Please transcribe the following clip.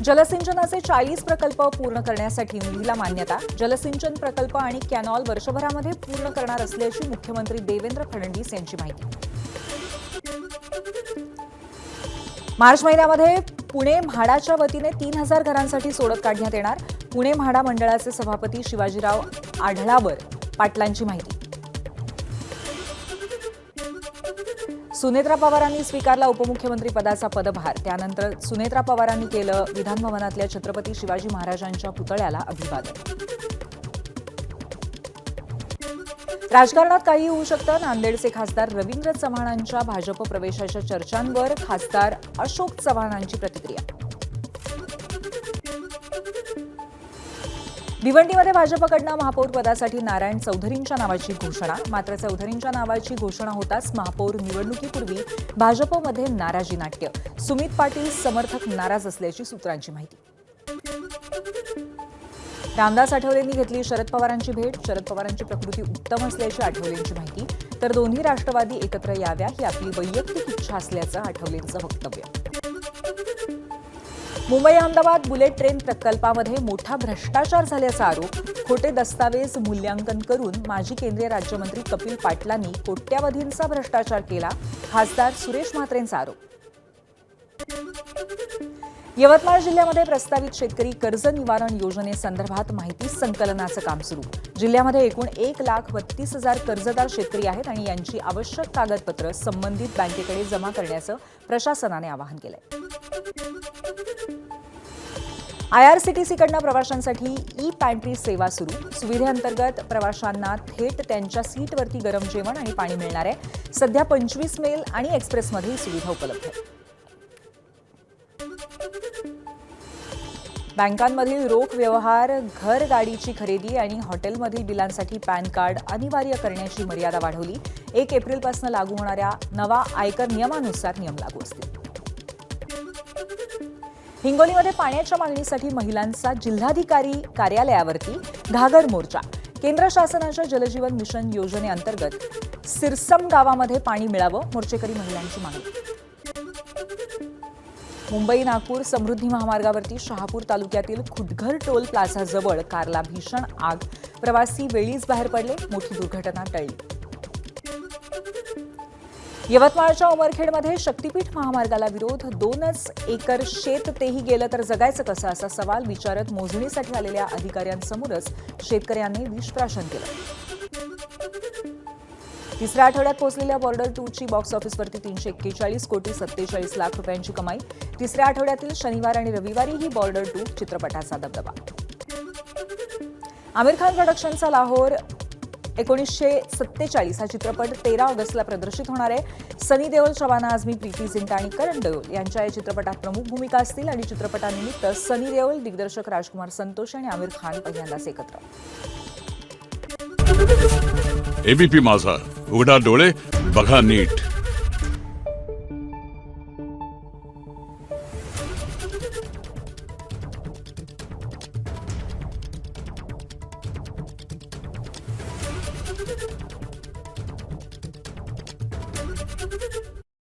जलसिंचनाचे 40 प्रकल्प पूर्ण करण्यासाठी निधीला मान्यता. जलसिंचन प्रकल्प आणि कॅनॉल वर्षभरामध्ये पूर्ण करणार असल्याची मुख्यमंत्री देवेंद्र फडणवीस यांची माहिती. मार्च महिन्यामध्ये पुणे म्हाडाच्या वतीने 3000 घरांसाठी सोडत काढण्यात येणार. पुणे म्हाडा मंडळाचे सभापती शिवाजीराव आढळावर पाटलांची माहिती. सुनेत्रा पवारांनी स्वीकारला उपमुख्यमंत्री पदाचा पदभार. त्यानंतर सुनेत्रा पवारांनी केलं विधानभवनातल्या छत्रपती शिवाजी महाराजांच्या पुतळ्याला अभिवादन. राजकारणात काही होऊ शकतं. नांदेडचे खासदार रवींद्र चव्हाणांच्या भाजप प्रवेशाच्या चर्चांवर खासदार अशोक चव्हाणांची प्रतिक्रिया. भिवंडीमध्ये भाजपकडनं महापौर पदासाठी नारायण चौधरींच्या नावाची घोषणा. मात्र चौधरींच्या नावाची घोषणा होताच महापौर निवडणुकीपूर्वी भाजपमध्ये नाराजी नाट्य. सुमित पाटील समर्थक नाराज असल्याची सूत्रांची माहिती. रामदास आठवलेंनी घेतली शरद पवारांची भेट. शरद पवारांची प्रकृती उत्तम असल्याची आठवलेंची माहिती. तर दोन्ही राष्ट्रवादी एकत्र याव्या ही आपली वैयक्तिक इच्छा असल्याचं आठवलेंचं वक्तव्य. मुंबई अहमदाबाद बुलेट ट्रेन प्रकल्पामध्ये मोठा भ्रष्टाचार झाल्याचा आरोप. खोटे दस्तावेज मूल्यांकन करून माजी केंद्रीय राज्यमंत्री कपिल पाटलांनी कोट्यावधींचा भ्रष्टाचार केला. खासदार सुरेश म्हात्रेंचा आरोप. यवतमाळ जिल्ह्यामध्ये प्रस्तावित शेतकरी कर्ज निवारण योजनेसंदर्भात माहिती संकलनाचं काम सुरू. जिल्ह्यामध्ये एकूण 1,32,000 कर्जदार शेतकरी आहेत आणि यांची आवश्यक कागदपत्र संबंधित बँकेकडे जमा करण्याचं प्रशासनाने आवाहन केलंय. आयआरसीटीसीकडनं प्रवाशांसाठी ई पॅन्ट्री सेवा सुरू. सुविधेअंतर्गत प्रवाशांना थेट त्यांच्या सीटवरती गरम जेवण आणि पाणी मिळणार आहे. सध्या 25 मेल आणि एक्सप्रेसमध्ये ही सुविधा उपलब्ध आहे. बँकांमधील रोख व्यवहार, घर गाडीची खरेदी आणि हॉटेलमधील बिलांसाठी पॅन कार्ड अनिवार्य करण्याची मर्यादा वाढवली. 1 एप्रिलपासून लागू होणाऱ्या नवा आयकर नियमानुसार नियम लागू असतील. हिंगोलीमध्ये पाण्याच्या मागणीसाठी महिलांचा जिल्हाधिकारी कार्यालयावरती घागर मोर्चा. केंद्र शासनाच्या जलजीवन मिशन योजनेअंतर्गत सिरसम गावामध्ये पाणी मिळावं, मोर्चेकरी महिलांची मागणी. मुंबई नागपूर समृद्धी महामार्गावरती शहापूर तालुक्यातील खुटघर टोल प्लाझाजवळ कारला भीषण आग. प्रवासी वेळीच बाहेर पडले, मोठी दुर्घटना टळली. यवतमाळच्या उमरखेडमध्ये शक्तीपीठ महामार्गाला विरोध. 2च एकर शेत तेही गेलं तर जगायचं कसं, असा सवाल विचारत मोजणीसाठी आलेल्या अधिकाऱ्यांसमोरच शेतकऱ्यांनी विषप्राशन केलं. तिसऱ्या आठवड्यात पोहोचलेल्या बॉर्डर 2ची बॉक्स ऑफिसवरती 341 कोटी 47 लाख रुपयांची कमाई. तिसऱ्या आठवड्यातील शनिवार आणि रविवारी ही बॉर्डर 2 चित्रपटाचा दबदबा. आमिर खान प्रोडक्शनचा लाहोर 1947 हा चित्रपट 13 ऑगस्टला प्रदर्शित होणार आहे. सनी देओल, शबाना आझमी, प्रीती झिंटा आणि करण देओल यांच्या या चित्रपटात प्रमुख भूमिका असतील आणि चित्रपटानिमित्त सनी देओल, दिग्दर्शक राजकुमार संतोष आणि आमिर खान पहिल्यांदाच एकत्र. एबीपी माझा, उघडा डोळे बघा नीट.